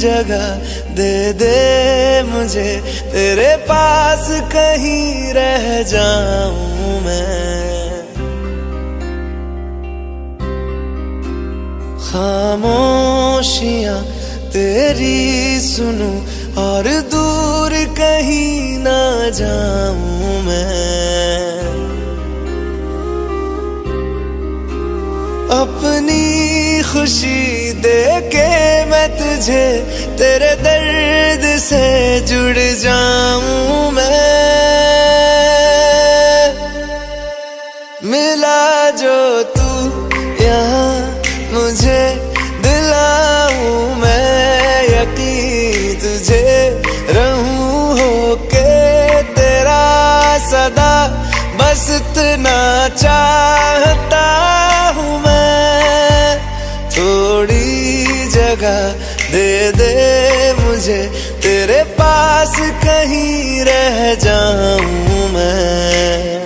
जगह दे दे मुझे, तेरे पास कहीं रह जाऊं मैं। खामोशियां तेरी सुनूं और दूर कहीं ना जाऊं मैं। अपनी खुशी दे के मैं तुझे, तेरे दर्द से जुड़ जाऊं मैं। मिला जो तू यहाँ मुझे, दिलाऊं मैं यकीन तुझे, रहूं होके तेरा सदा, बस इतना चाहता हूँ मैं। थोड़ी जगह दे दे मुझे, तेरे पास कहीं रह जाऊं मैं।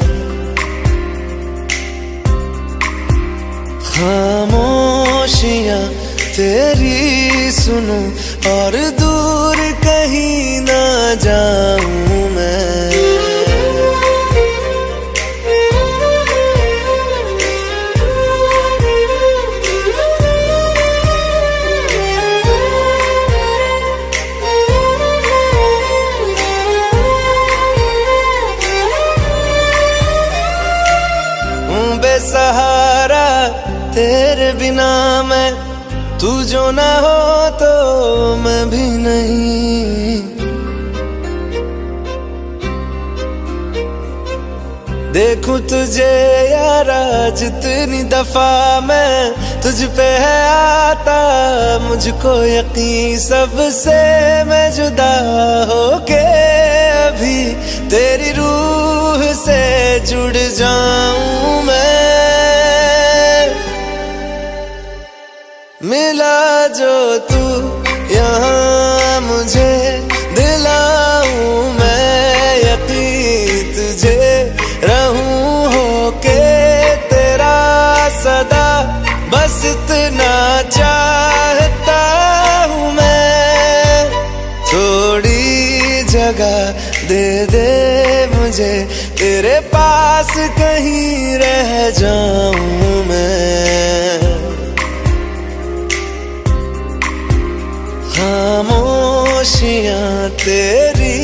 खामोशियां तेरी सुनूं और दूर कहीं ना जाऊं मैं। बेसहारा तेरे बिना मैं, तू जो ना हो तो मैं भी नहीं। देखूं तुझे यारा जितनी दफा मैं, तुझ पे है आता मुझको यकीन, सबसे मैं जुदा होके अभी तेरी रूह से जुड़ जाऊं मैं। मिला जो तू यहाँ मुझे, दिलाऊं मैं यकीन तुझे, रहूं होके तेरा सदा, बस इतना चाहता हूँ मैं। थोड़ी जगह दे दे मुझे, तेरे पास कहीं रह जाऊं मैं। खामोशियां तेरी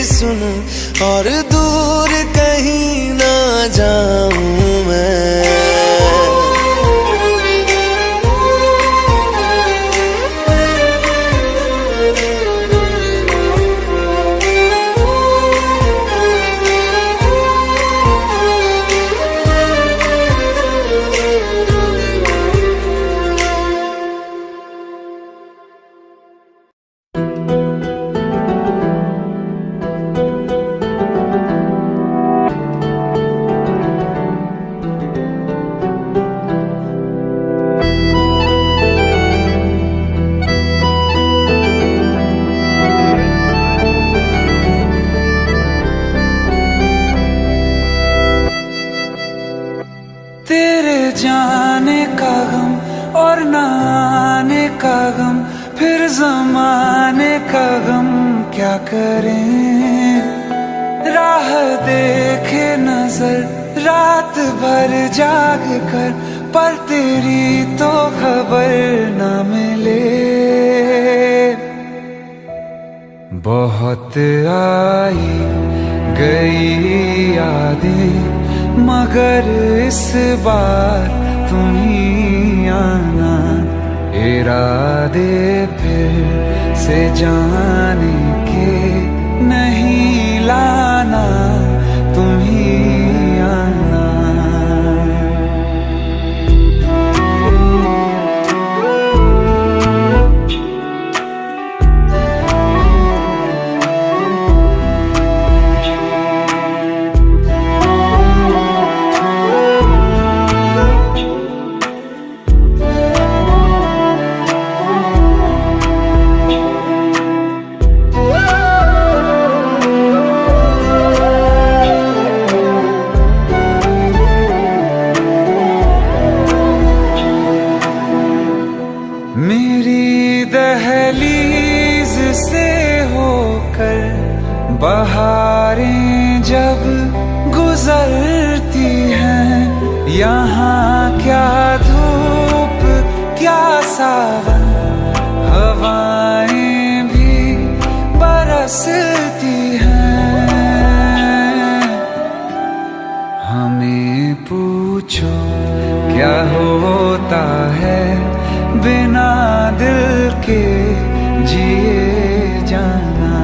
सुनूं और दूर कहीं ना जाऊं मैं। जाने का गम और न आने का गम, फिर ज़माने का गम क्या करें। राह देखे नजर रात भर जाग कर, पर तेरी तो खबर न मिले। बहुत आई गई यादें, मगर इस बार तुम ही आना। इरादे फिर से जाने के नहीं लाना, तुम ही आना। क्या होता है बिना दिल के जिए जाना।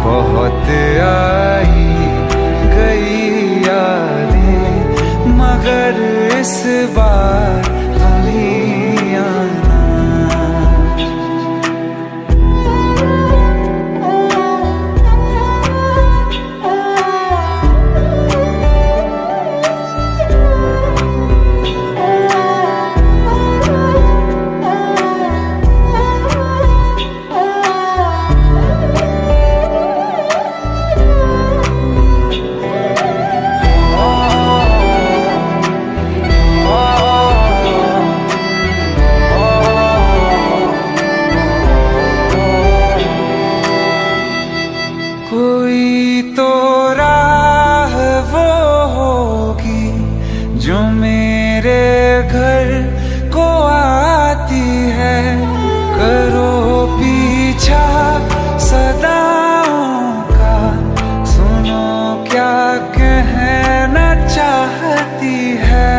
बहुत आई गई यादें मगर इस बार तुम ही आना। कोई तो राह वो होगी जो मेरे घर को आती है। करो पीछा सदाओं का, सुनो क्या कहना चाहती है।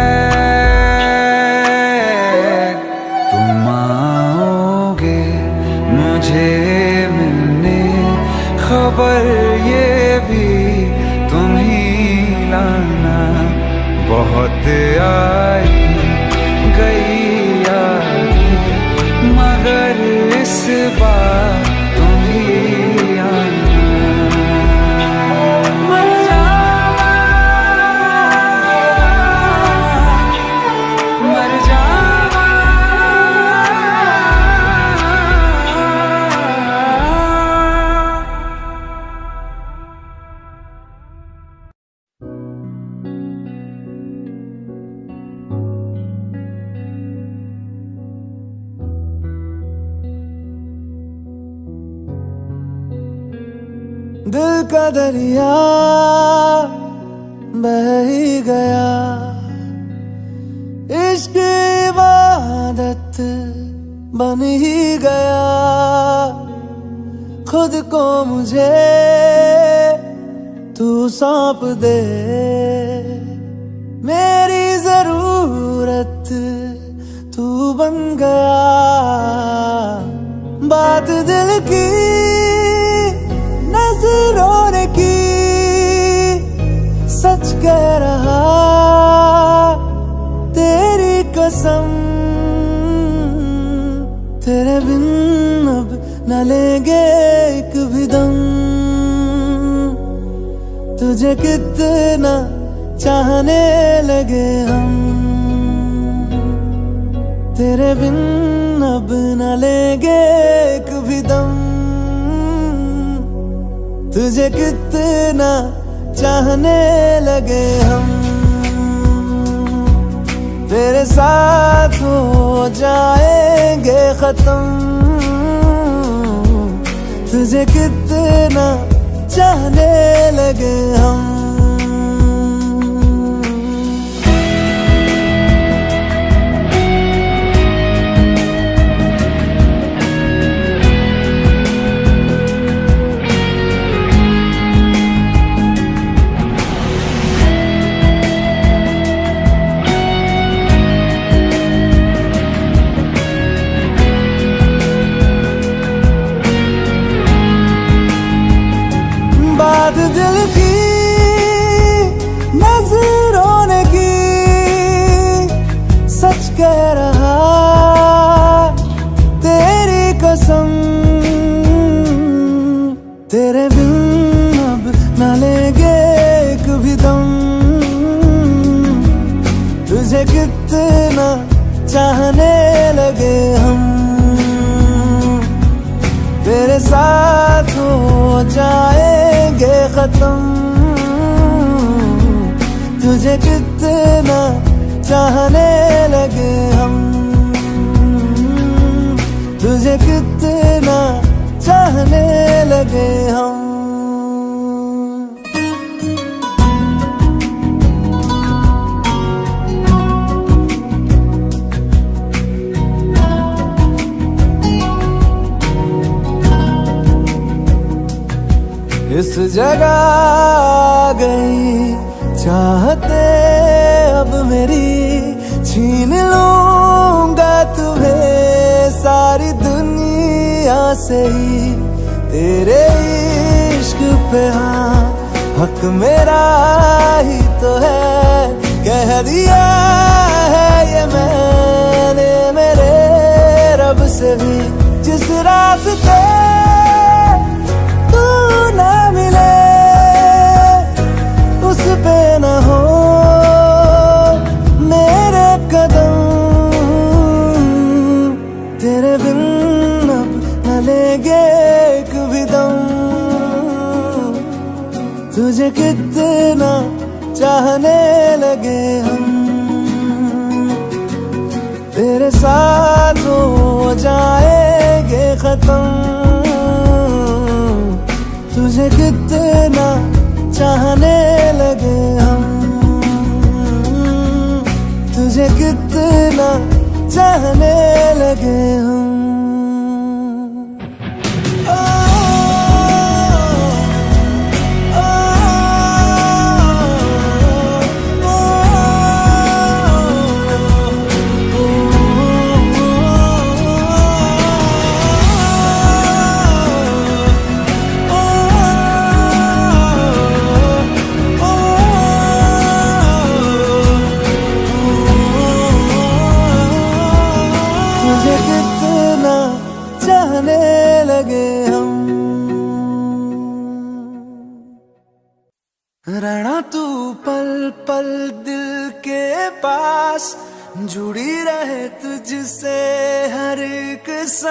तुम आओगे मुझे मिलने, खबर ये भी तुम ही लाना। बहुत आई गई यादें मगर इस बार तुम ही आना। मर जावा, मर जावा। दिल का दरिया बह ही गया, इश्क इबादत बन ही गया। खुद को मुझे तू सौंप दे, मेरी जरूरत तू बन गया। बात दिल की नजरों ने की, सच कह रहा तेरी कसम। तेरे बिन अब न लेंगे एक भी दम। तुझे कितना चाहने लगे हम, तेरे बिन अब न लेंगे एक भी दम। तुझे कितना चाहने लगे हम, तेरे साथ हो जाएंगे खत्म। तुझे कितना चाहने लगे हम। बात दिल की नजरों ने की, सच कह रहा तेरी कसम। तेरे बिन अब न लेंगे एक भी दम। तुझे कितना चाहने लगे हम, तेरे साथ हो जाएंगे खत्म। तुझे कितना चाहने लगे हम, तुझे कितना चाहने लगे हम। इस जगह आ गई चाहते अब मेरी छीन लूंगा तुम्हें सारी दुनिया से ही, तेरे इश्क पे हाँ हक मेरा ही तो है। कह दिया है ये मैंने मेरे रब से भी, जिस रास्ते तू ना मिले उस पे न हो मेरे कदम, तेरे बिन अब न लेंगे एक भी दम। तुझे कितना चाहने लगे हम, तेरे साथ हो जाएंगे खत्म। तुझे कितना चाहने लगे हम, तुझे कितना चाहने लगे हम। तुझे कितना चाहने लगे हम। रहना तू पल पल दिल के पास, जुड़ी रहे तुझसे हर एक सांस।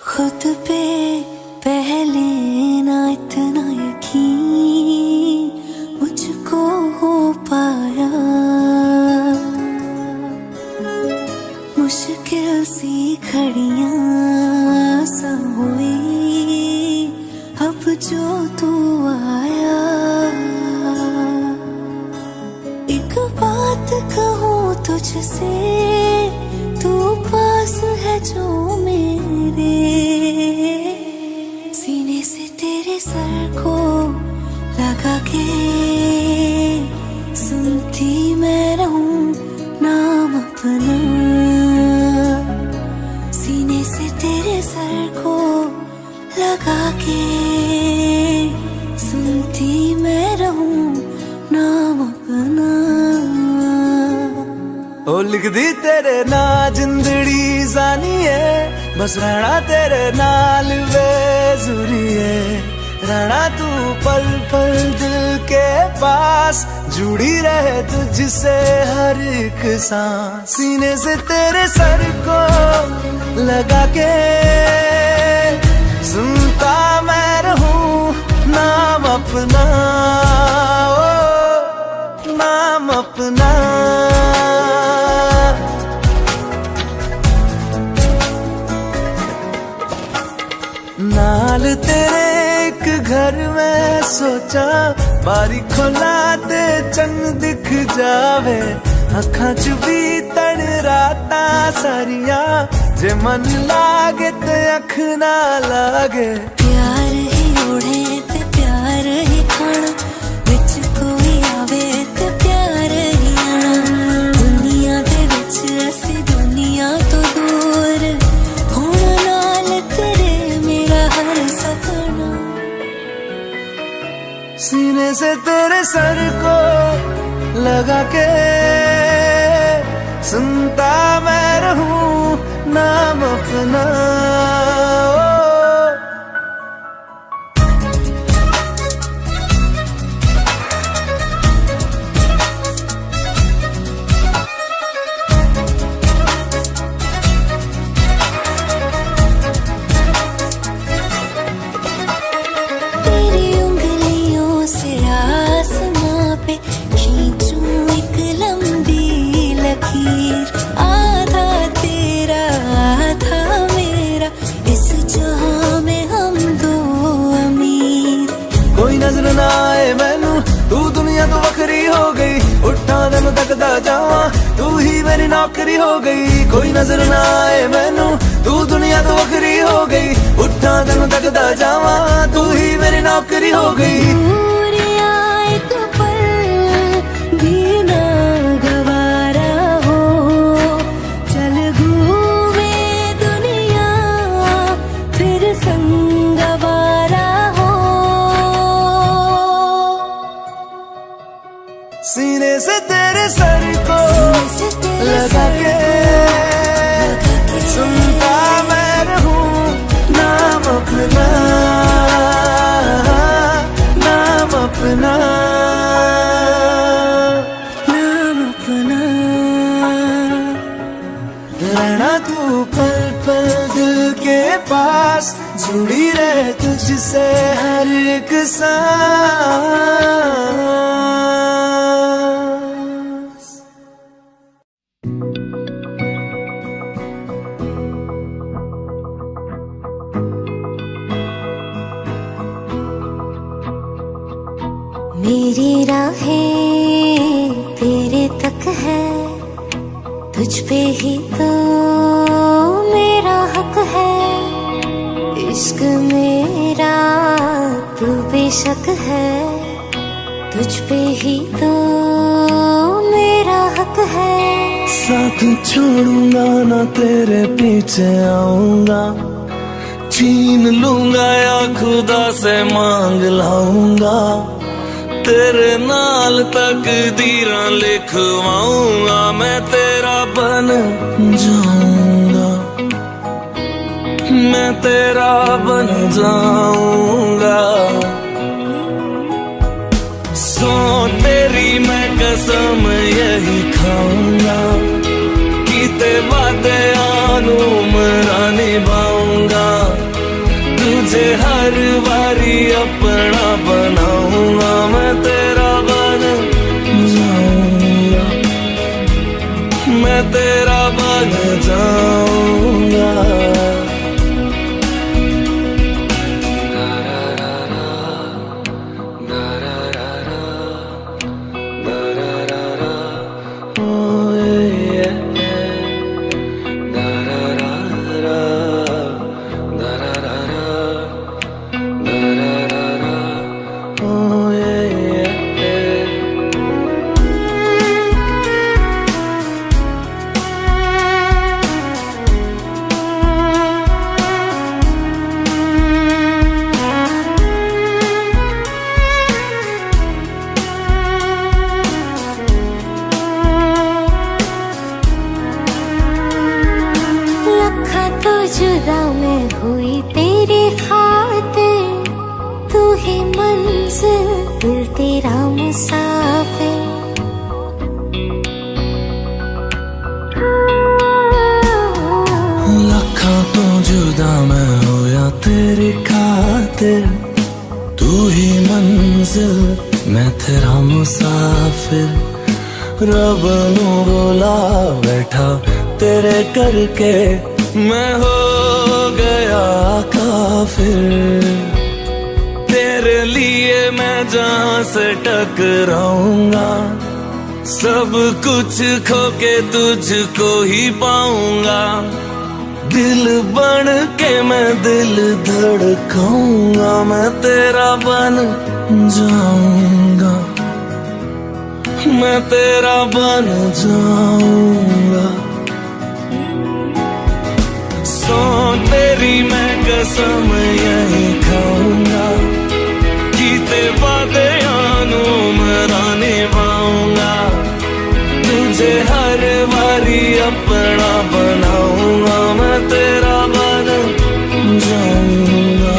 खुद पे पहले ना इतना यकीन मुझको हो पाया, मुश्किल सी घड़ियां सा हुई अब जो तू आया। एक बात कहूँ तुझसे, तू पास है जो मेरे, सीने से तेरे सर को लगा के सुनती मैं रहूं नाम अपना। सीने से तेरे सर को लगा के सुनती मैं रहूं नाम अपना। ओ लिख दी तेरे ना जिंदड़ी जानी है, बस रहना तेरे नाल बेजुरी है। रहना तू पल पल दिल के पास, जुड़ी रहे तुझसे हर एक सांस। सीने से तेरे सर को लगा के सुनता मैं रहूं नाम अपना, ओ नाम अपना। नाल तेरे एक घर में सोचा, बारी खोला ते चंग दिख जावे। अखां च भी तड़ रातां सारिया, जे मन लागे ते अख ना लागे। प्यार ही ओढ़े ते प्यार ही खाना, विच कोई आवे ते प्यार ही आना। दुनिया दे विच असी दुनिया तो दूर, होना नाल तेरे मेरा हर सपना। सीने से तेरे सर को लगा के सुनता मैं रहूं नाम अपना, ओ। तेरी उंगलियों से आसमां पे खींचूं एक लंबी लकीर। आधा तेरा आधा मेरा, इस जहां में हम दो अमीर। कोई नजर ना आए मैनू तू दुनिया तो वखरी हो गई, उठा दिन तकदा जावा तू ही मेरी नौकरी हो गई। कोई नजर ना आए मैनू, तू दुनिया तो वखरी हो गई, उठा दिन तकदा जावा तू ही मेरी नौकरी हो गई। दूर आए तो पल भी ना गवारा हो, चल घूमे दुनिया फिर संगवारा हो। सीने से तेरे सर को लगा के सुनता मैं रहूं नाम अपना, नाम अपना, नाम अपना। रहना तू पल पल दिल के पास, जुड़ी रहे तुझसे हर एक सांस। मेरी राहें तेरे तक है, तुझ पे ही तो मेरा हक है। इश्क मेरा तू बेशक है, तुझ पे ही तो मेरा हक है। साथ छोड़ूंगा ना तेरे पीछे आऊंगा, छीन लूंगा या खुदा से मांग लाऊंगा, तेरे नाल तकदीरां लिखवाऊंगा, मैं तेरा बन जाऊंगा, मैं तेरा बन जाऊंगा। सो तेरी मैं कसम यही खाऊंगा, कीते वादे आनू मरा निभाऊंगा, तुझे हर बारी अपना बनाऊंगा, मैं तेरा बन जाऊंगा, मैं तेरा बन जाऊंगा। जुदा मैं हुई तेरे खातिर, तू ही मंजिल दिल तेरा मुसाफिर। लखा तो जुदा मैं होया तेरे खातिर, तू ही मंजिल मैं तेरा मुसाफिर। रब नू बोला बैठा तेरे करके, मैं हो गया काफिर। तेरे लिए मैं जहां से टकराऊंगा, सब कुछ खो के तुझको ही पाऊंगा। दिल बन के मैं दिल धड़काऊंगा, मैं तेरा बन जाऊंगा, मैं तेरा बन जाऊंगा। सो तेरी मैं कसम यही खाऊंगा, कीते वादे आनू मरा निभाऊंगा, तुझे हर बारी अपना बनाऊंगा, मैं तेरा बन जाऊंगा,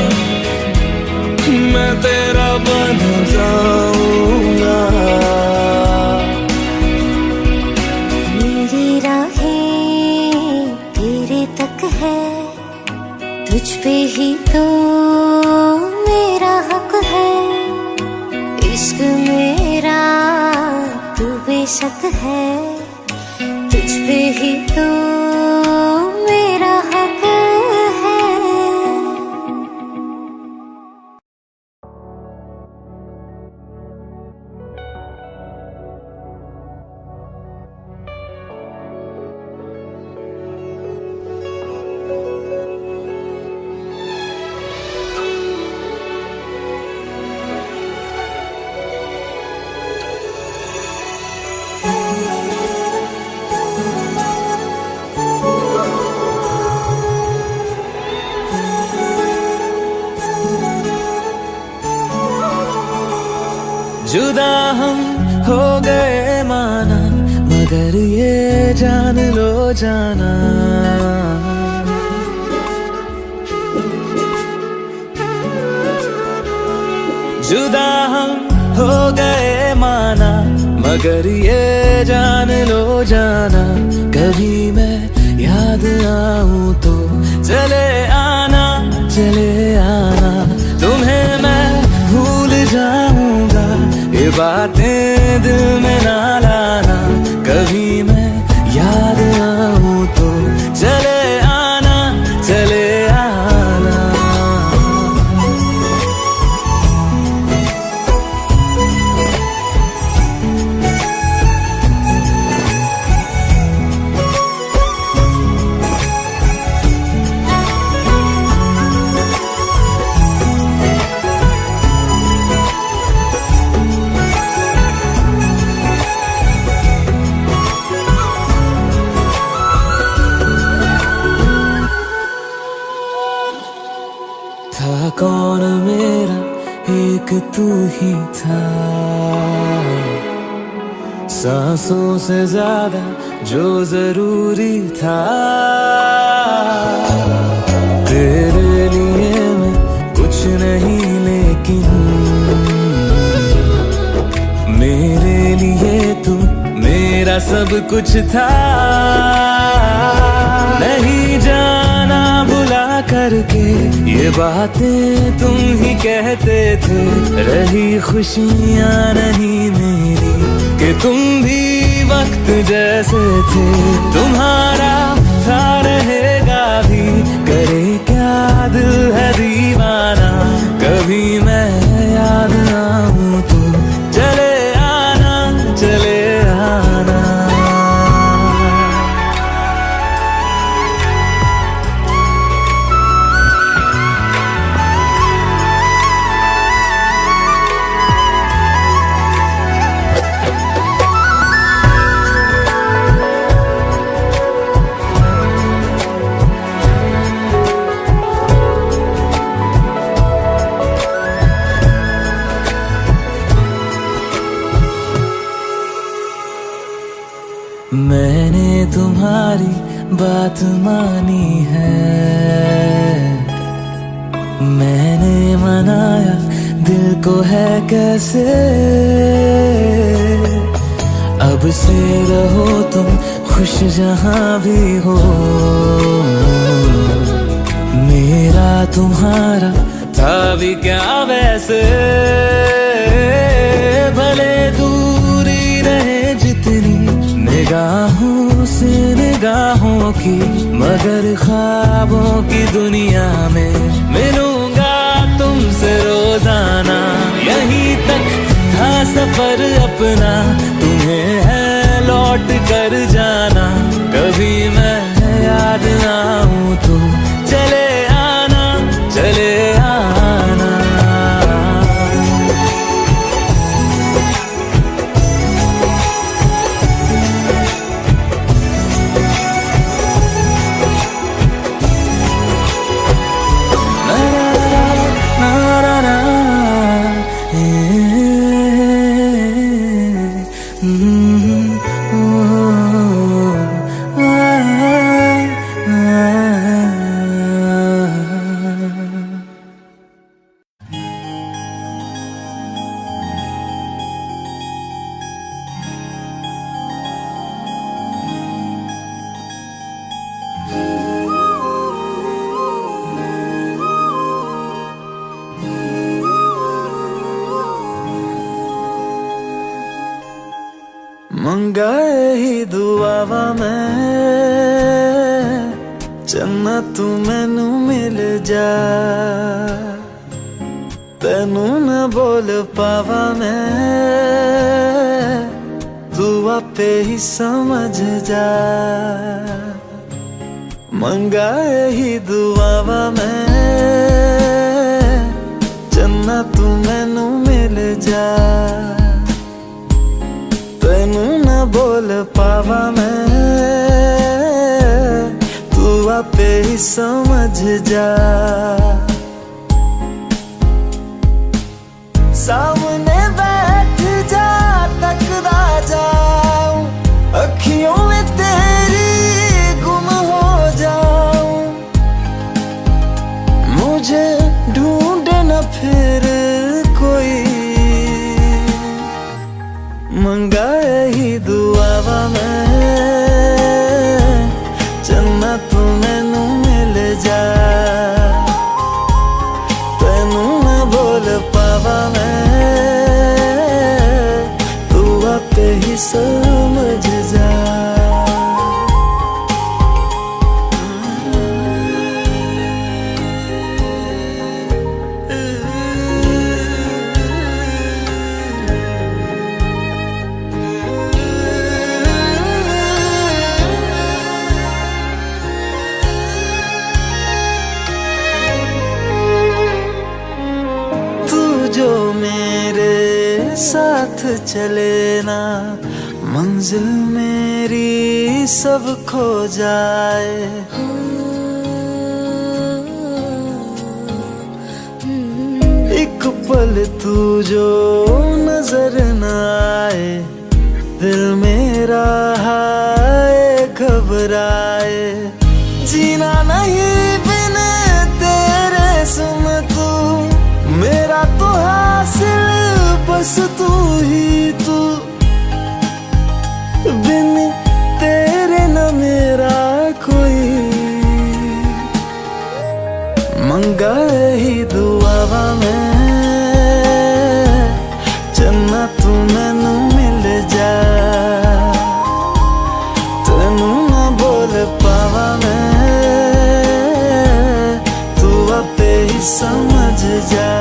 मैं तेरा बन जाऊंगा। मेरी राहें तेरे तक है, तुझ पे ही तो मेरा हक है। इश्क मेरा तू बेशक है, तुझ पे ही तो मेरा हक है। जुदा हम हो गए माना, मगर ये जान लो जाना, जुदा हम हो गए माना, मगर ये जान लो जाना, कभी मैं याद आऊं तो चले आना, चले आना, तुम्हें मैं भूल जाऊंगा, ये बातें दिल में ना लाना, कभी मैं याद आऊं तो चले आना, चले आना। था कौन मेरा एक तू ही था, सांसों से ज्यादा जो जरूरी था, तेरे लिए मैं कुछ नहीं लेकिन मेरे लिए तू मेरा सब कुछ था, नहीं जाना भुला करके ये बातें तुम ही कहते थे, रही खुशियाँ नहीं मेरी कि तुम भी वक्त जैसे थे, तुम्हारा था रहेगा भी, करे क्या दिल है दीवाना, कभी मैं याद आऊं तो चले आना, चले आना। मैंने तुम्हारी बात मानी है, मैंने मनाया दिल को है कैसे, अब से रहो तुम खुश जहां भी हो, मेरा तुम्हारा था भी क्या वैसे, भले दूरी रहे जितनी निगाहों से निगाहों की, मगर ख्वाबों की दुनिया में मिलूंगा तुमसे रोजाना, यहीं तक था सफर अपना, तुम्हें है लौट कर जाना, कभी मैं याद आऊं तो चले आना, चले आना। मंगाए ही दुआवा मैं चन्ना तू मैनू मिल जा, तेनू न बोल पावा मैं, तू आपे ही समझ जा, मंगाए ही दुआवा मैं चन्ना तू मैनू मिल जा, तेनू न बोल पावा मैं, तू आपे ही समझ जा, सामने बैठ मंगा ही दुआवा मैं चन्ना तू मैनू मिल जा तेनू ना बोल पावा मैं तू आपे ही समझ जा जो मेरे साथ चले ना मंजिल मेरी सब खो जाए एक पल तू जो नजर न आए दिल मेरा हाय घबराए जीना नहीं बिन तेरे सुन तू मेरा तो हासिल बस तू ही तू बिन तेरे न मेरा कोई मंगा ही दुआवा मैं चन्ना तू मैनू मिल जा तेनू ना बोल पावा मैं तू आपे ही समझ जा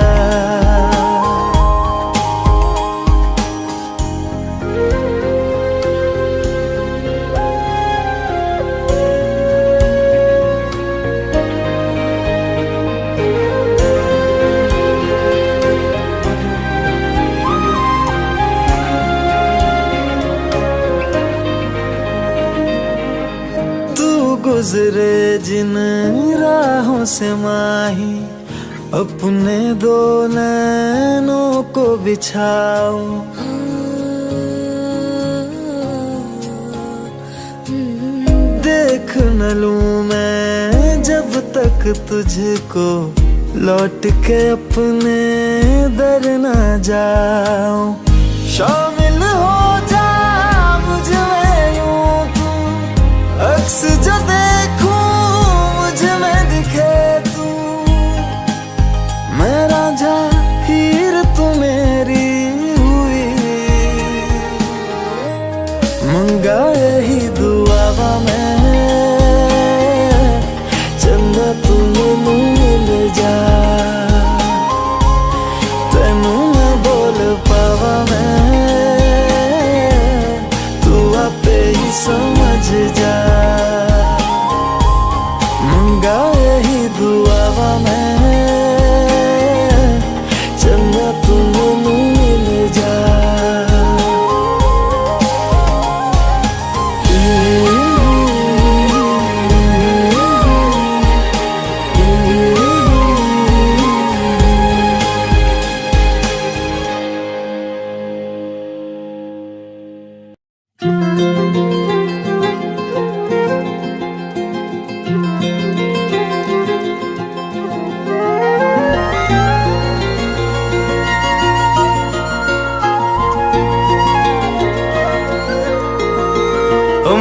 गुजरे जिन राहों से माही अपने दो नैनों को बिछाओ देख न लूं मैं जब तक तुझको लौट के अपने दर ना जाऊं शामिल हो जा मुझ में यूं तू अक्स जो देखूं मुझ में दिखे तू मैं राजा हीर तू मेरी हुई मंगा ही दुआवा मैं चन्ना तू मैनू मिल जा तेनू ना बोल पावा मैं तू आपे ही समझ जा मंगा ही दुआवा मैं चन्ना तू मैनू मिल जा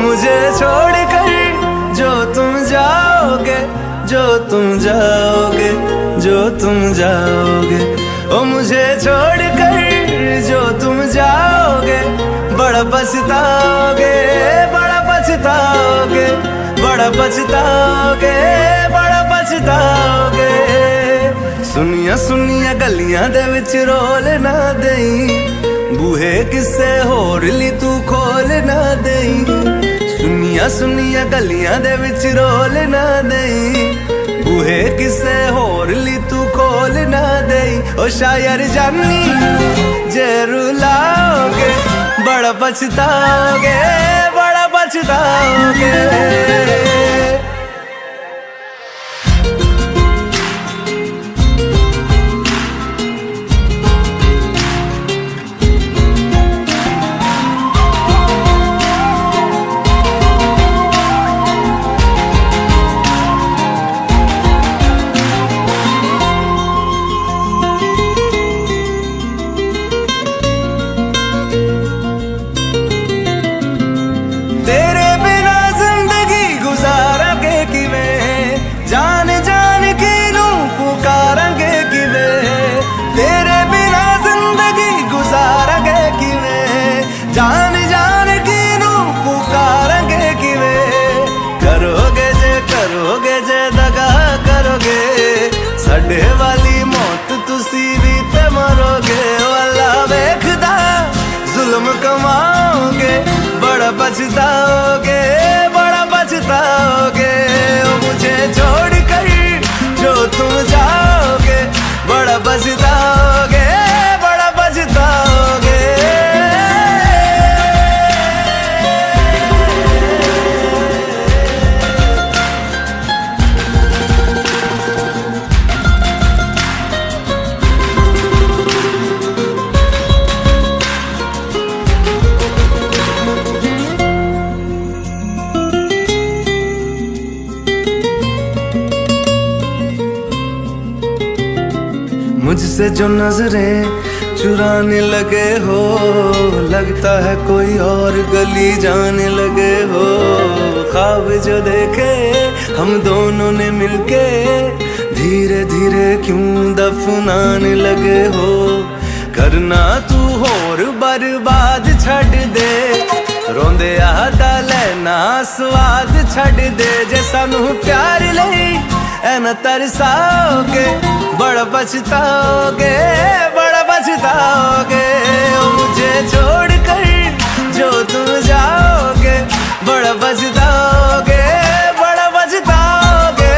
मुझे छोड़कर जो तुम जाओगे जो तुम जाओगे जो तुम जाओगे ओ मुझे छोड़कर जो तुम जाओगे बड़ा पछताओगे बड़ा पछताओगे बड़ा पछताओगे बड़ा पछताओगे सुनिया सुनिया गलियां दे विच रोल ना देई बूहे किसे होर ली तू खोल ना देई सुनिया सुनिया गलियां दे विच रोल ना देई बूहे किसे होर ली तू खोल ना देई ओ शायर जानी जे रुलाओगे बड़ा पछताओगे बड़ा पछताओगे पछताओगे, बड़ा पछताओगे। ओ मुझे छोड़ कर जो तुम जाओगे, बड़ा पछताओगे, बड़ा पछताओगे। मुझसे जो नजरें चुराने लगे हो, लगता है कोई और गली जाने लगे हो। ख्वाब जो देखे हम दोनों ने मिलके, धीरे धीरे क्यों दफनाने लगे हो। करना तू होर बर्बाद छड़ दे, रोंदे आदा लेना स्वाद छड़ दे। जे सानू प्यार लई ऐना तरसाओगे, बड़ा पछताओगे, बड़ा पछताओगे। ओ मुझे छोड़ कर जो तुम जाओगे, बड़ा पछताओगे, बड़ा पछताओगे।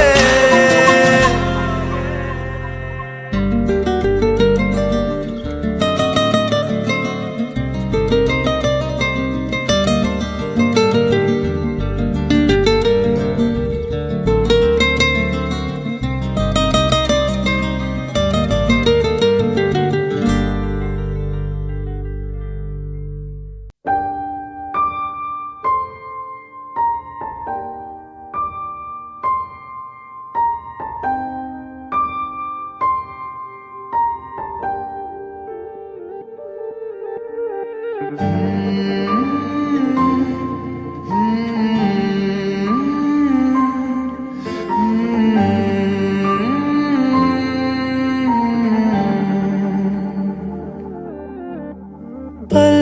पल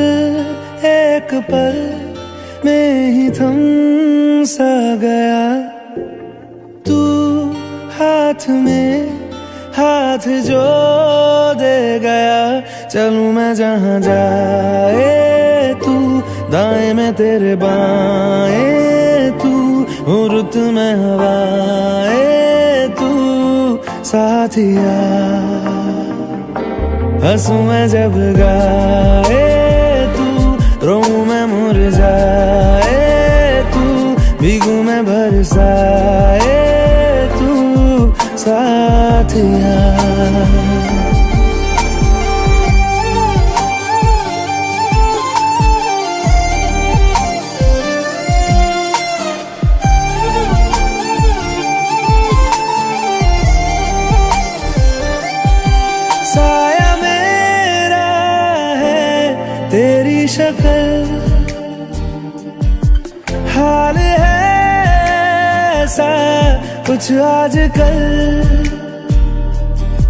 एक पल में ही थम सा गया, तू हाथ में हाथ जो दे गया। चलूं मैं जहां जाए तू, दाएं में तेरे बाएं तू, रुत में हवाएं तू साथिया। हंसू मैं जब गाए तू, रोऊं मैं मुरझाए तू, भीगू मैं बरसाए तू साथिया। साया मेरा है तेरी शक्ल, हाल है ऐसा कुछ आजकल।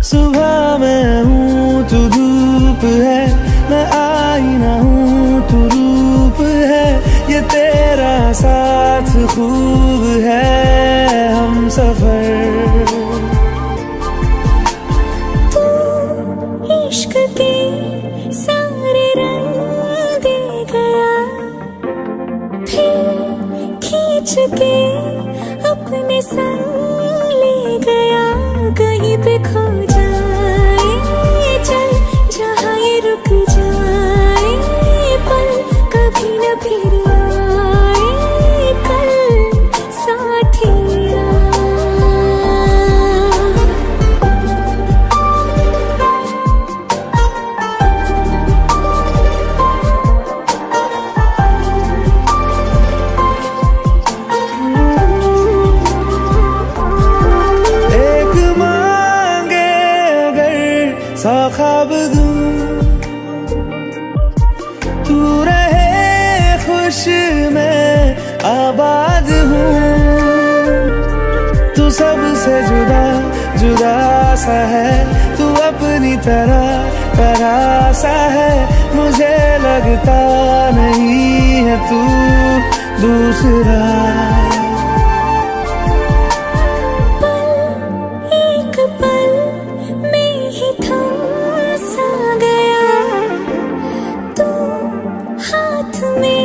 सुबह मैं हूँ तू धूप है, मैं आईना हूँ तू रूप है। ये तेरा साथ खूब है हम सफर। इश्क के सारे रंग दे गया, फिर खींच के अपने संग ले गया। कहीं पे खो जाए चल, जहाँ ये रुक जाए पल, कभी न फिर आए कल साथिया। सा ख्वाब दूं, तू रहे खुश मैं आबाद हूँ। तू सबसे जुदा जुदा सा है, तू अपनी तरह सा है। मुझे लगता नहीं है तू दूसरा। हाथ में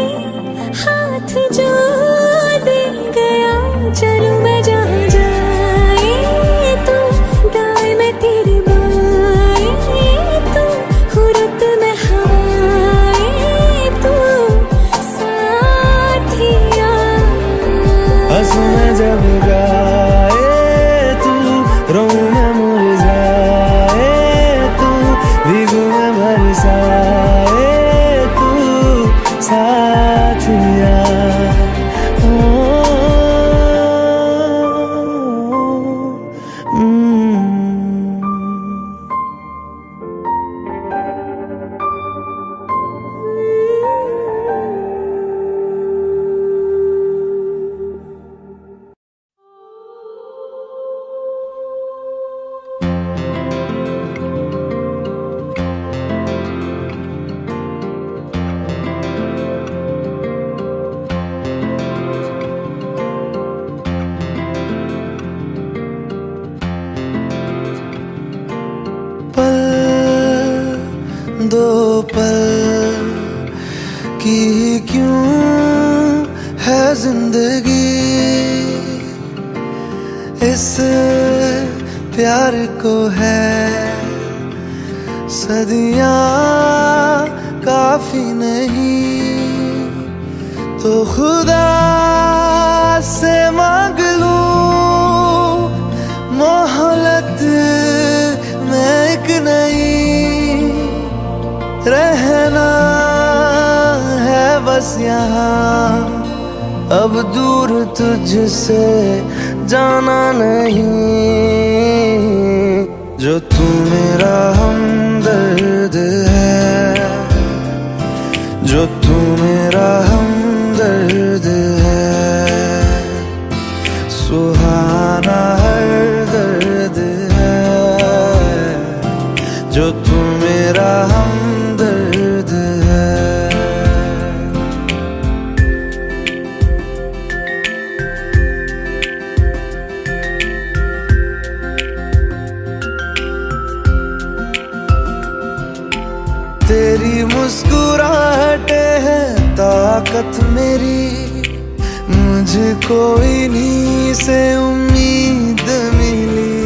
की क्यों है जिंदगी, इस प्यार को है सदियां काफी नहीं, तो खुदा से मांग लूं मोहलत में एक नहीं, रहना है बस यहाँ, अब दूर तुझसे जाना नहीं। जो तू मेरा हमदर्द है, जो तू मेरा हमदर्द है, सुहाना हर दर्द है, जो तू मेरा हमदर्द है। तेरी मुस्कुराहटे है ताकत मेरी, मुझको इन्हीं से उम्मीद मिली,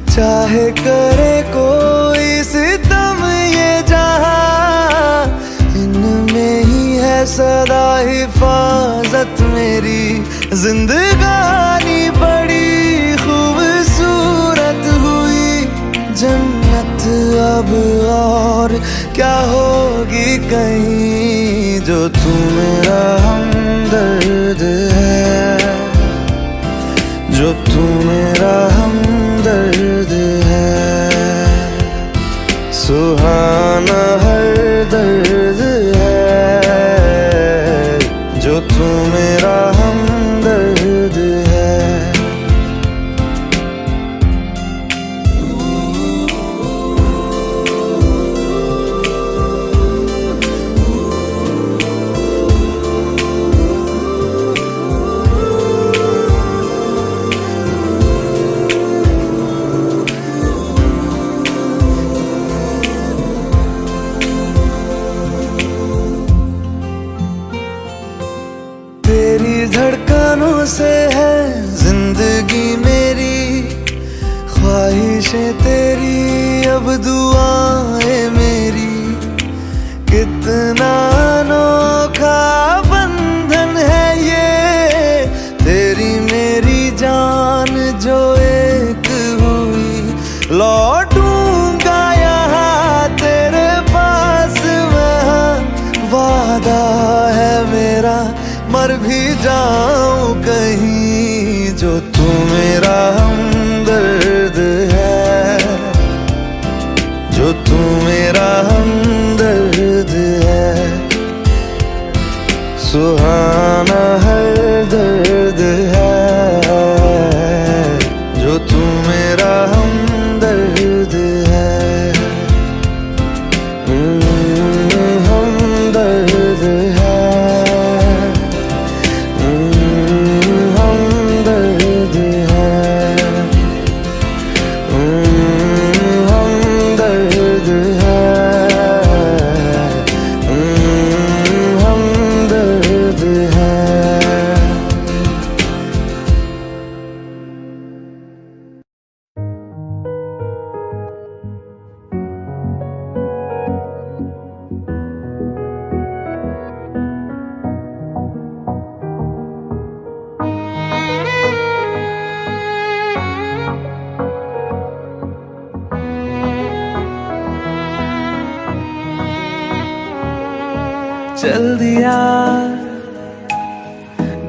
चाहे करे कोई सितम ये जहां, इनमें ही है सदा हिफाजत मेरी। जिंदगानी बड़ी खूबसूरत हुई, जन्नत अब और क्या होगी कहीं, जो तू मेरा हमदर्द है, जो तू मेरा हमदर्द है, सुहाना हर दर्द है, जो तू मेरा हमदर्द है। तेरी धड़कनों से है जिंदगी मेरी, ख्वाहिशें तेरी अब दुआएं मेरी, कितना अनोखा बंधन है ये, तेरी मेरी जान जो एक हुई, लौटूंगा यहाँ तेरे पास वहाँ, वादा है मेरा मर भी जाऊं कहीं, जो तू मेरा हमदर्द है, जो तू मेरा हमदर्द है, सुहाना हर दर्द है, जो तू मेरा हमदर्द है। हमदर्द है, हमदर्द है, हमदर्द है, हमदर्द है। चल दिया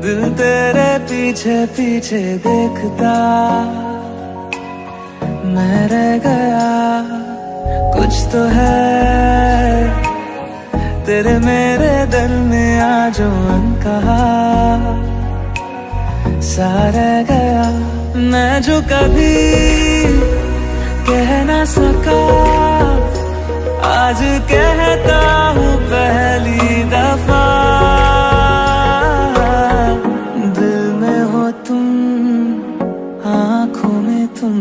दिल तेरे पीछे पीछे देखता, मैं रह गया कुछ तो है तेरे मेरे दिल में आज अनकहा, सा रह गया मैं जो कभी कह ना सका, आज कहता हूँ पहली दफा, दिल में हो तुम, आँखों में तुम,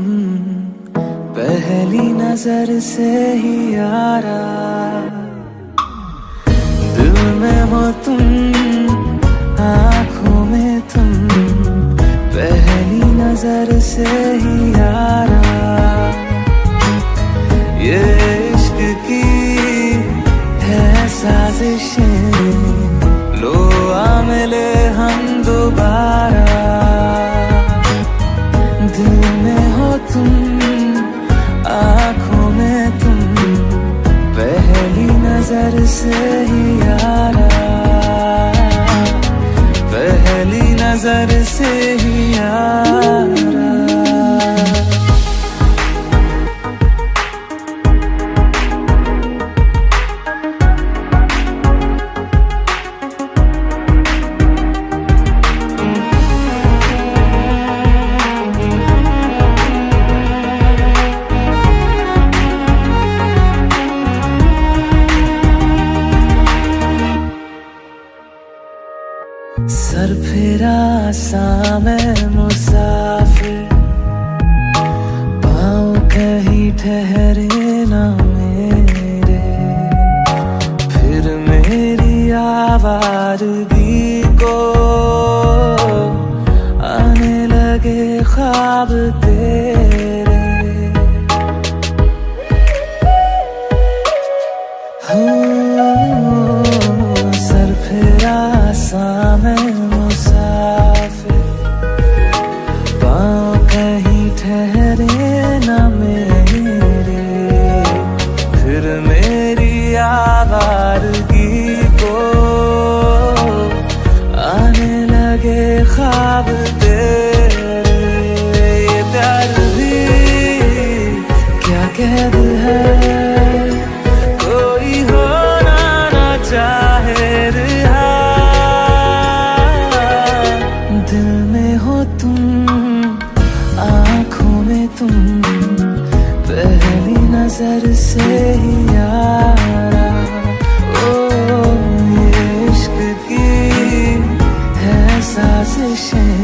पहली नजर से ही यारा, दिल में हो तुम, आंखों में तुम, पहली नजर से ही यारा। ये इश्क की है साजिशें, लो आ मिले हम दोबारा। दिल में हो तुम, आंखों में तुम, पहली नजर से ही यारा, पहली नजर से ही यारा। सर फिरा सा मैं मुसाफिर, पाँव कहीं ठहरे ना मेरे, फिर मेरी आवारगी को आने लगे ख्वाब तेरे। हो सर फिरा सा मैं मुसाफिर, पाँव कहीं ठहरे ना मेरे, फिर मेरी आवारगी को आने लगे ख्वाब तेरे। ये प्यार भी क्या कैद है, कोई होना ना चाहे रिहा। दिल में हो तुम, आंखों में तुम, पहली नजर से ही यारा। ओ ये इश्क की है साजिशें,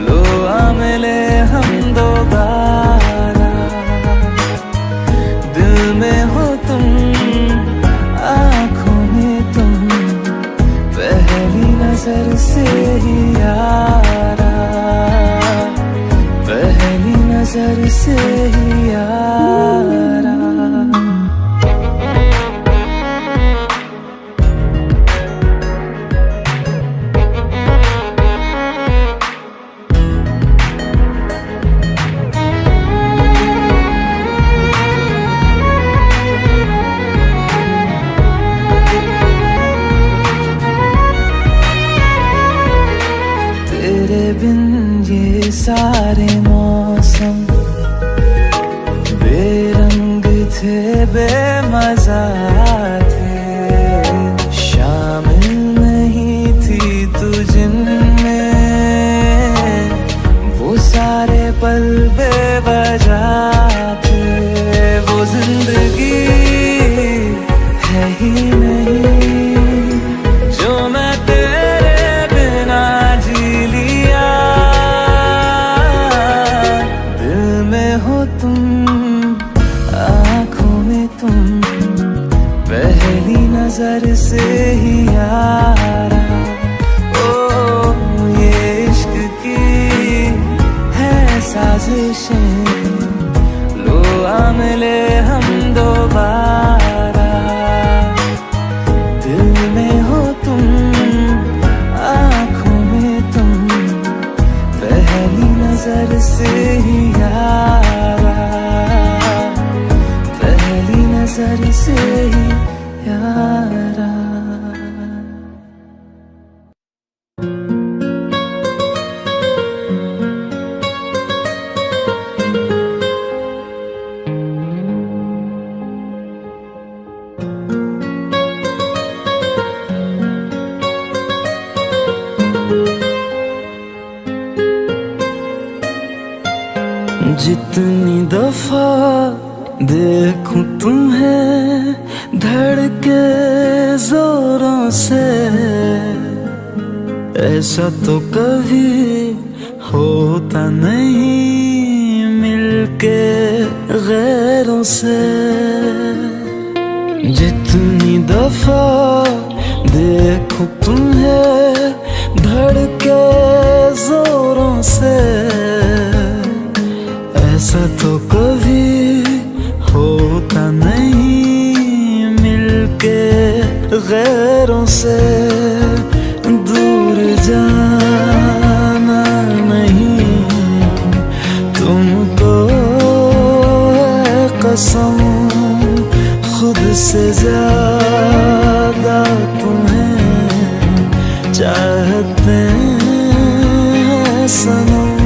लो आ मिले हम दोबारा। दिल में हो तुम, आंखों में तुम, पहली नजर से ही यारा, पहली नजर से ही यारा। तेरे बिन ये सारे मौसम बेरंग थे, बेमजा थे, शामिल नहीं थी तू जिनमें, वो सारे पल बेवजह थे। वो जिंदगी है ही नहीं जो मैं तेरे बिना जी लिया। दिल में हो तुम, आंखों में तुम, पहली नजर से ही यारा। ओ ये इश्क की है साजिशें, लो आ मिले हम दोबारा। दिल में हो तुम, आंखों में तुम, पहली नजर से ही यारा, पहली नजर से ही यारा। जितनी दफा देखूं तुम्हें धड़के जोरों से, ऐसा तो कभी होता नहीं मिलके गैरों से। जितनी दफा देखूं तुम्हें धड़के जोरों से, ऐसा तो कभी होता नहीं मिलके गैरों से। दूर जाना नहीं तुमको है कसम, खुद से ज्यादा तुम्हें चाहते हैं सनम।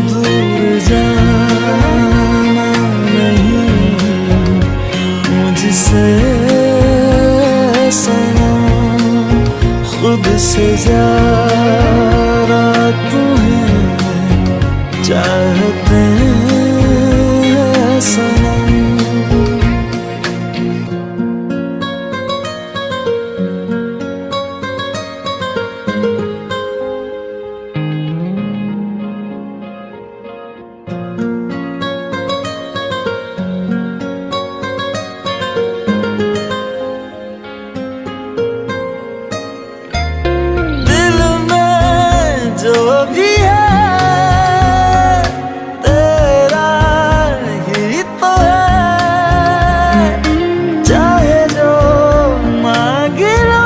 दूर जाना नहीं मुझसे सनम, खुद से ज्यादा तुम्हें चाहते हैं सनम। जो भी है तेरा ही तो है, चाहे जो मांग लो,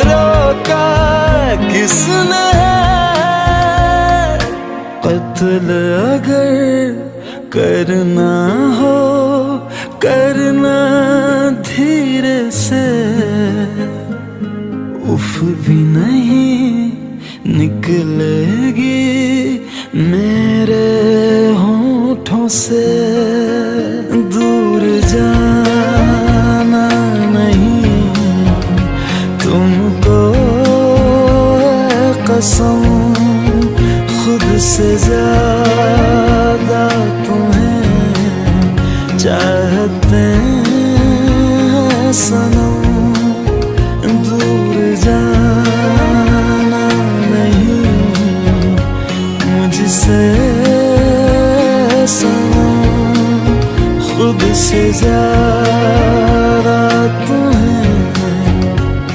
रोका किसने है। कत्ल अगर करना हो करना धीरे से, उफ भी नहीं निकलेगी मेरे होठों से। दूर जाना नहीं तुमको है कसम, खुद से ज्यादा तुम्हें चाहते हैं सनम। दूर जाना नहीं मुझसे सनम, खुद से ज्यादा तुम्हें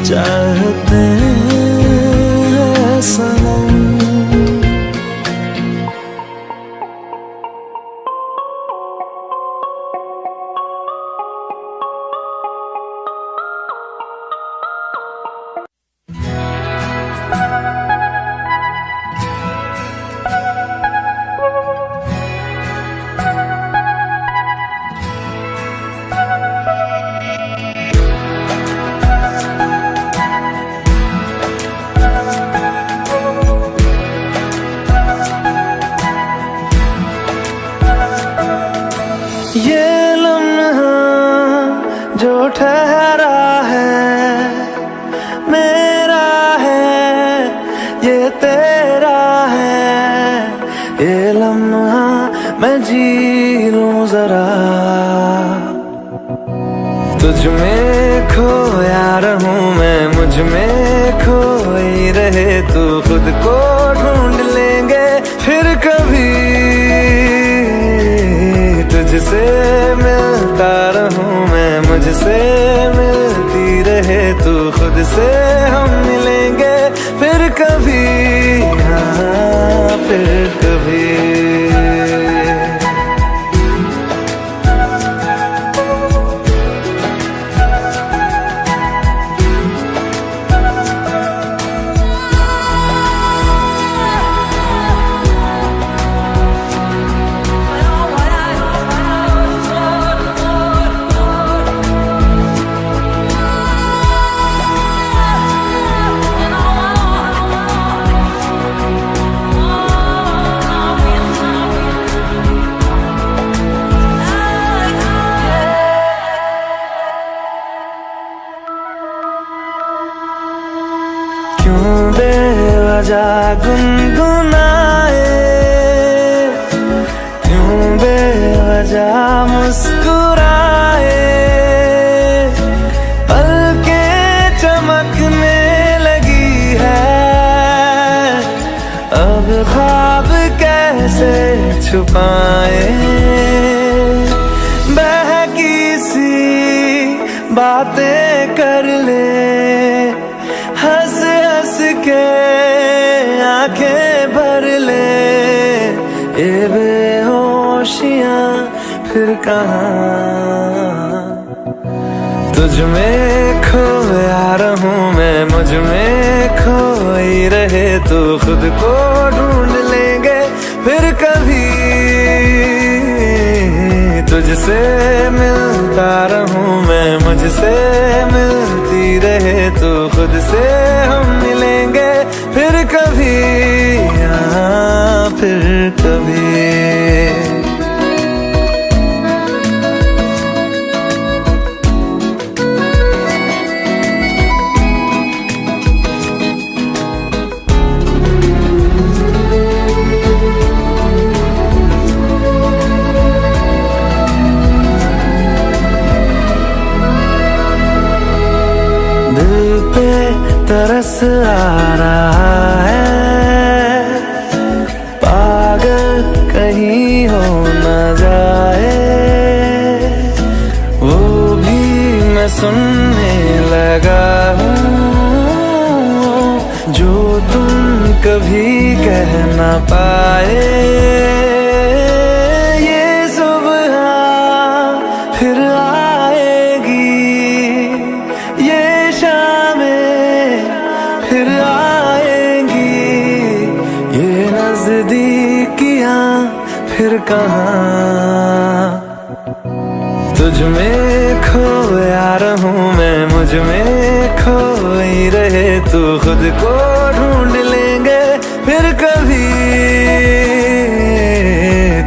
चाहते हैं सनम। ये लम्हा जो ठहरा है मेरा है, ये तेरा है। ये लम्हा मैं जी लूं जरा, तुझ में खोया रहूं मैं, मुझ में खोई रहे तू। खुद को ढूंढ लेंगे फिर कभी, तुझसे मिलता रहूं मैं, मुझसे मिलती रहे तू। खुद से हम मिलेंगे फिर कभी, हाँ फिर कभी। क्यों बेवजह गुनगुनाए, क्यों बेवजह मुस्कुराए। पलकें चमकने लगी है, अब ख्वाब कैसे छुपाए। बहकी सी बातें कर ले, हंस हंस के आंखें भर ले, ये बेहोशियां फिर कहाँ। तुझ में खोया रहूं मैं, मुझ में खोई रहे तू, खुद को ढूंढ लेंगे फिर कभी। तुझसे मिलता रहूं मैं, मुझसे मिलती रहे तू, खुद से हम मिलेंगे फिर कभी, हाँ फिर कभी। दिल पे तरस आ रहा है, पागल कहीं हो न जाए, वो भी मैं सुनने लगा हूँ जो तुम कभी कह न पाए। ये सुबह फिर आएगी, ये फिर आएंगी, ये नजदीकियां फिर कहाँ। तुझ में खोया रहूं मैं, मुझ में खोई रहे तू, खुद को ढूंढ लेंगे फिर कभी।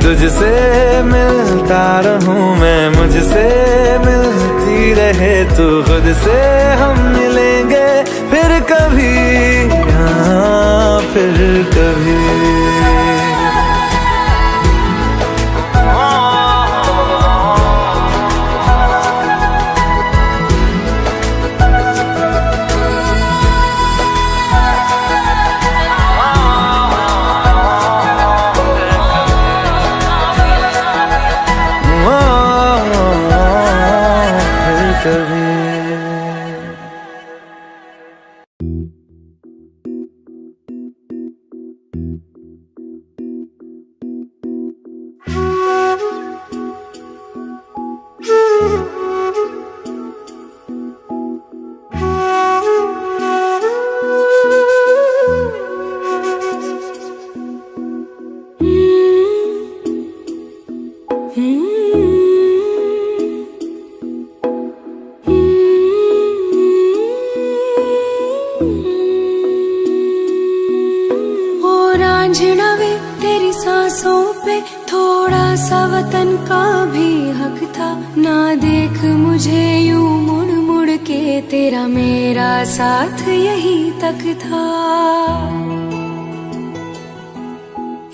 तुझसे मिलता रहूं मैं, मुझसे मिलती रहे तू, खुद से हम मिलेंगे फिर कभी, हाँ फिर कभी। तेरी सांसों पे थोड़ा सा वतन का भी हक था, ना देख मुझे यूं मुड़ मुड़ के, तेरा मेरा साथ यही तक था।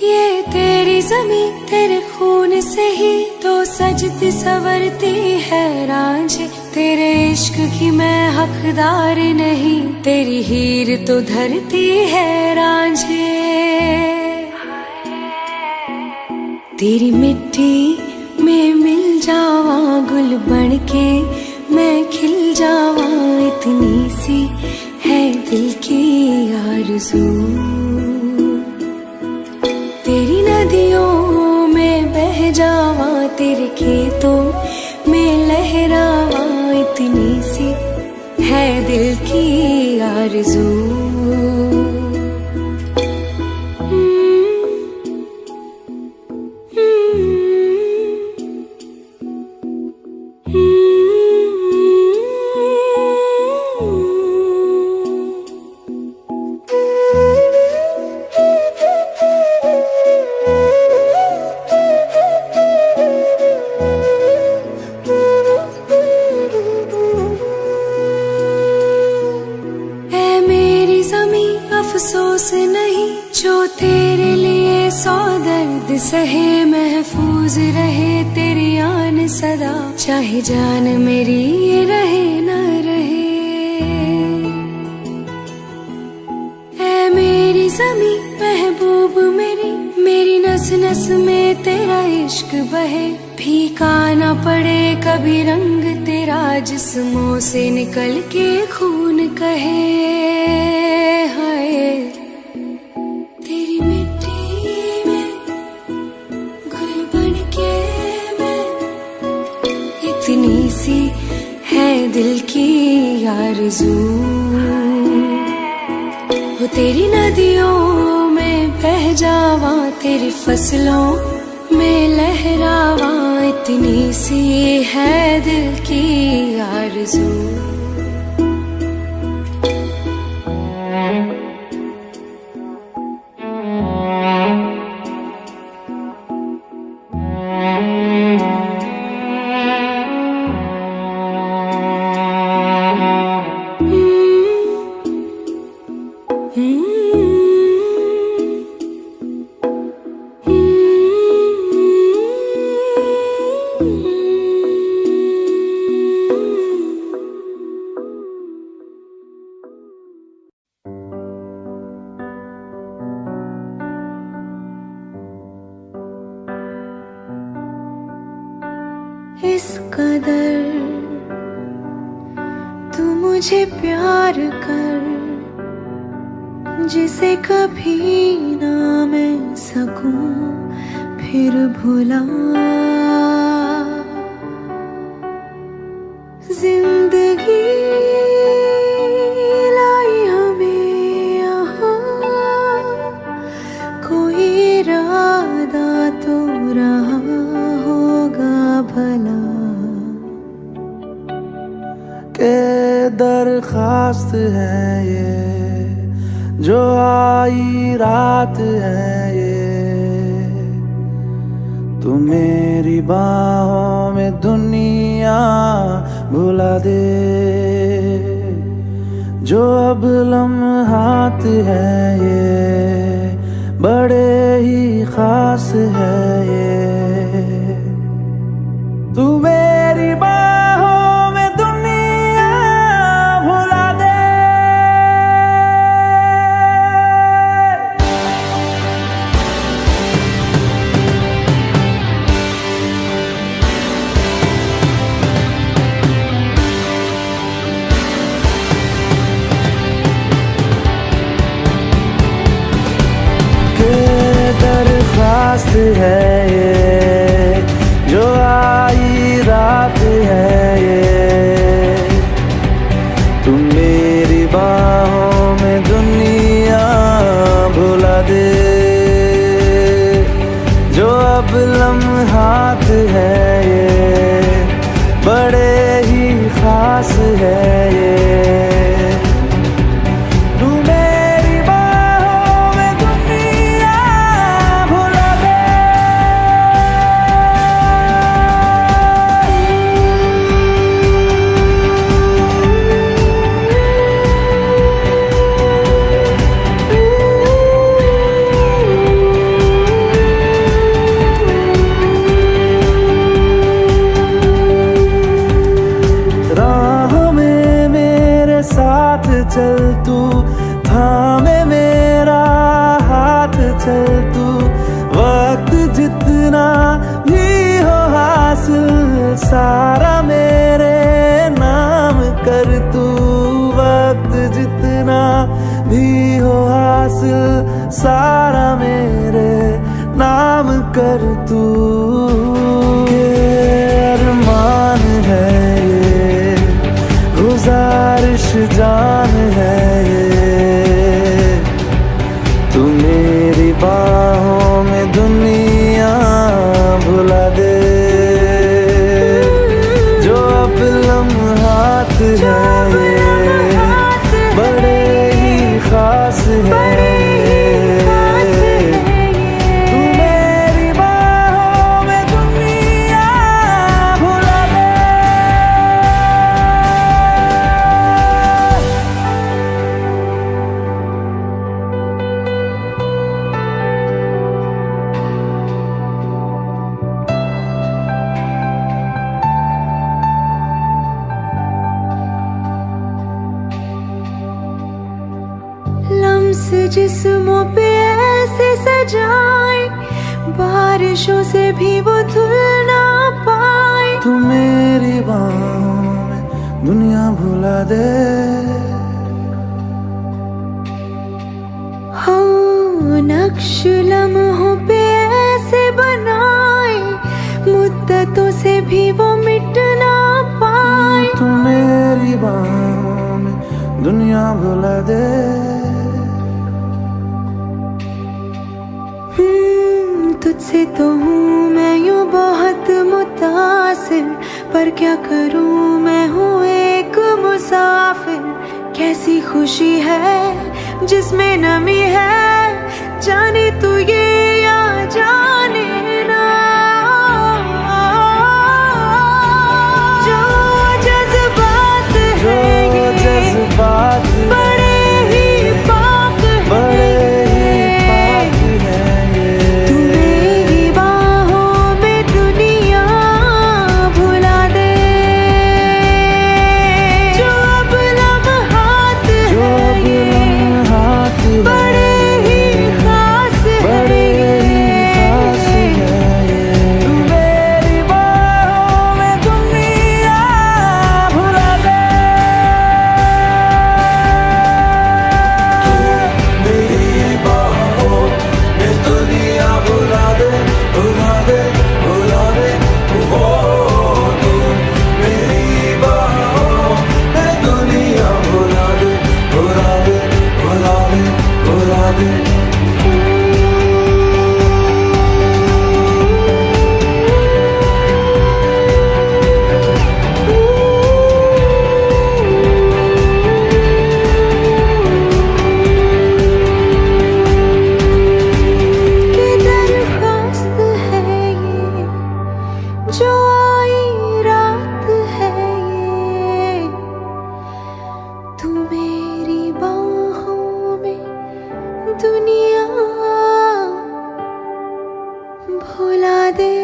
ये तेरी ज़मीं तेरे खून से ही तो सजती संवरती है रांझे, तेरे इश्क की मैं हकदार नहीं, तेरी हीर तो धरती है रांझे। तेरी मिट्टी में मिल जावा गुल बन के, मैं खिल जावा, इतनी सी है दिल की आरज़ू। तेरी नदियों में बह जावा, तेरे खेतों में लहरावा, इतनी सी है दिल की आरज़ू। अफसोस नहीं जो तेरे लिए सौ दर्द सहे, महफूज रहे तेरी आन सदा, चाहे जान मेरी ये रहे न रहे। ऐ मेरी ज़मीं महबूब मेरी, मेरी नस नस में तेरा इश्क बहे, फीका न पड़े कभी रंग तेरा, तेरा जिस्मों से निकल के खून कहे हाय, तेरी मिट्टी में गुल बन के मैं, इतनी सी है दिल की आरज़ू, वो तेरी नदियों में बह जावा, तेरी फसलों में लहरावा, इतनी सी है दिल की आरज़ू। इस कदर तू मुझे प्यार कर, जिसे कभी ना मैं सकूं फिर भुला। जिंदगी लाई हमें यहाँ, कोई इरादा तो रहा होगा भला, के दरखास्त है ये जो आई रात है ये, तू मेरी बाहों में दुनिया भुला दे, जो अब लम्हात है ये बड़े ही खास है ये, तू मेरी बाहों में दुनिया भुला दे। के दरखास्त है ये जो आई रात है ये, तू मेरी बाहों में दुनिया भुला दे, जो अब लम्हात है ये बड़े ही खास है ये, तू मेरी बाहों में दुनिया भुला दे। राह में मेरे साथ चल तू, थामे मेरा हाथ चल तू, वक्त जितना भी हो हासिल सारा मेरे नाम कर तू, वक्त जितना भी हो हासिल सारा मेरे नाम कर तू, के अरमान है ये गुजारिश जान है ये, तू मेरी बाहों में दुनिया भुला दे, जो अब लम्हात है ये बड़े ही खास है ये, तू मेरी बाहों में दुनिया भुला दे। लम्स जिस्मों पे ऐसे सजाए, बारिशों से भी वो धुल ना पाए, तू मेरी बाहों दुनिया भुला दे। हाँ, नक्श लम्हों पे ऐसे बनाए, मुद्दतों से भी वो मिट ना पाए। तू मेरी बाहों में दुनिया भुला दे। तुझसे तो हूँ मैं यूँ बहुत मुतासिर, पर क्या करूँ मैं हूँ एक मुसाफिर। कैसी खुशी है जिसमें नमी है, जाने तू ये या जाने ना। जो जज्बात है ये जज्बात बड़े ही पाक है। तू मेरी बाहों में दुनिया भुला दे। जो अब लम्हात है बड़े ही खास है। तू मेरी बाहों में दुनिया भुला दे। मेरी बाहों में दुनिया भुला दे, भुला दे, भुला दे। ओ तू मेरी बाहों में दुनिया भुला दे, भुला दे, भुला दे, भुला दे। कि दरख्वास्त है ये, जो आई रात है ये। तू मेरी बाहों में दुनिया भुला दे।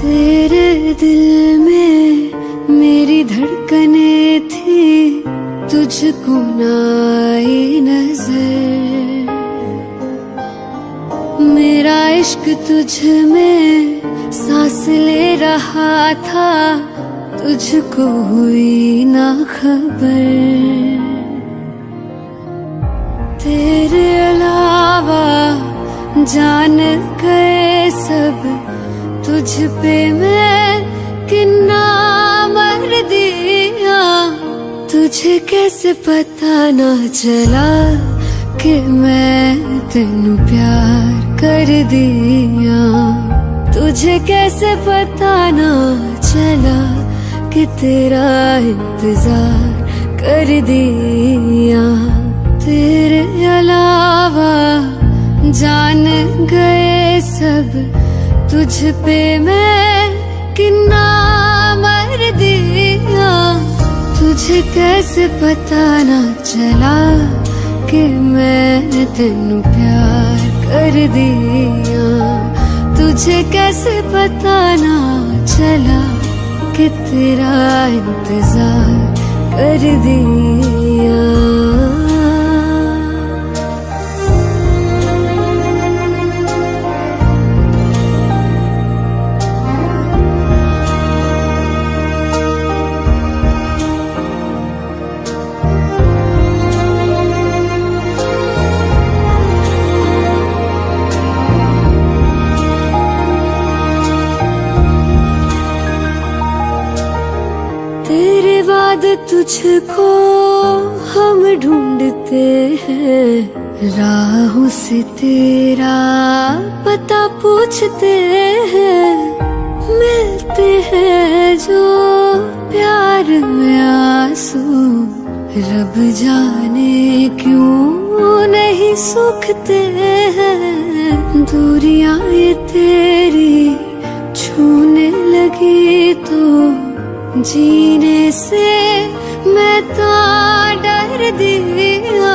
तेरे दिल में मेरी धड़कने थी, तुझको ना आई नजर। मेरा इश्क तुझ में सांस ले रहा था, तुझको हुई ना खबर। तेरे अलावा जान गए सब, तुझ पे मैं किन्ना मर दिया। तुझे कैसे पता ना चला कि मैं तेनू प्यार कर दिया। तुझे कैसे पता ना चला कि तेरा इंतजार कर दिया। तेरे अलावा जान गए सब, तुझ पे मैं किन्ना मर दिया। तुझे कैसे पता ना चला कि मैं तेनू प्यार कर दिया। तुझे कैसे पता ना चला कि तेरा इंतजार कर दिया। तेरे बाद तुझको हम ढूंढते हैं, राहों से तेरा पता पूछते हैं। मिलते हैं जो प्यार में आंसू, रब जाने क्यों नहीं सूखते हैं। दूरियां ये तेरी छूने लगी तो जीने से मैं तो डर दिया।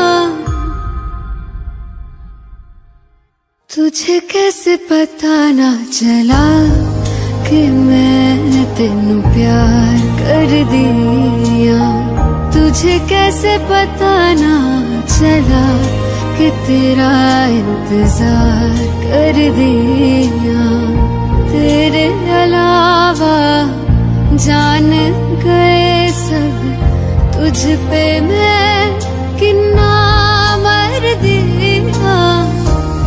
तुझे कैसे पता ना चला कि मैं तेनू प्यार कर दिया। तुझे कैसे पता ना चला कि तेरा इंतजार कर दिया। तेरे अलावा जान गए सब, तुझ पे मैं कितना मर दिया।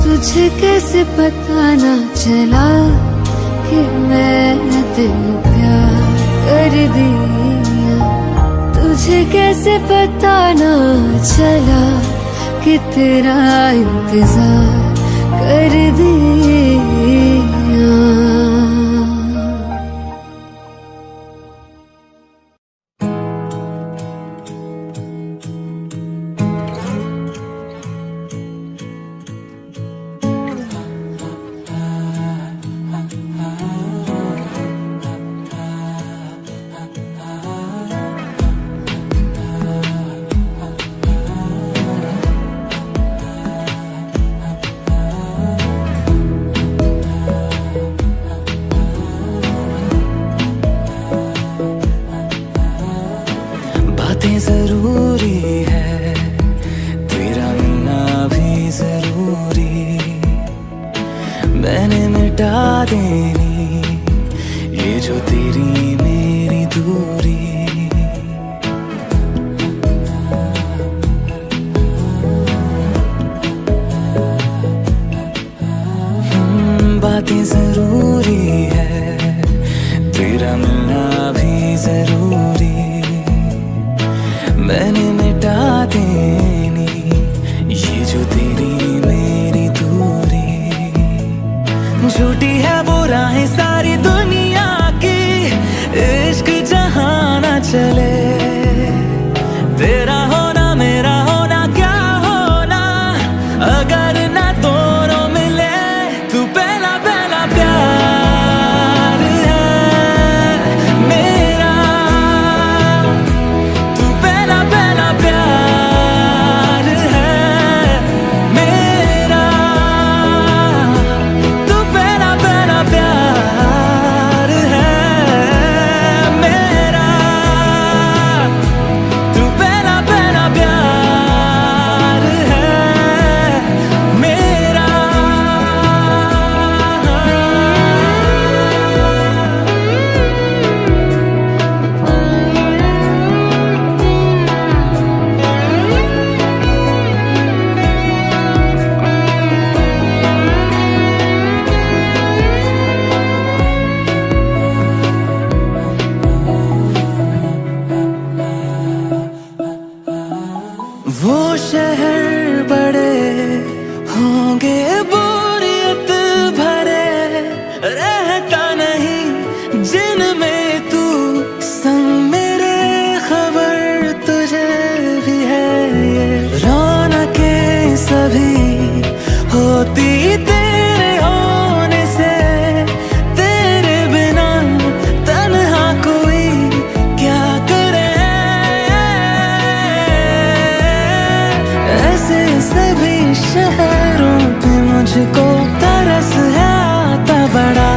तुझे कैसे पता ना चला कि मैं तेनू प्यार कर दिया। तुझे कैसे पता ना चला कि तेरा इंतजार कर दिया। बातें जरूरी है, तेरा मिलना भी जरूरी। मैंने मिटा देनी ये जो तेरी मेरी दूरी। बातें जरूरी है, तेरा मिलना भी जरूरी। मैंने मिटा देनी ये जो तेरी मेरी दूरी। झूठी है वो राहें सारी दुनिया की, इश्क जहाँ ना चले। तेरा होना मेरा होना क्या होना, अगर ना दोनों मिले। तू पहला पहला प्यार है मेरा, तू पहला पहला प्यार है मेरा। तू पहला पहला प्यार है मेरा, तू पहला पहला प्यार है मेरा। वो शहर बड़े होंगे बोरियत भरे, रहता नहीं जिनमें तू संग मेरे। खबर तुझे भी है ये रौनकें सभी होती तेरे होने से। तेरे बिना तन्हा कोई क्या करे। ऐसे सभी शहरों पे मुझको तरस है आता बड़ा।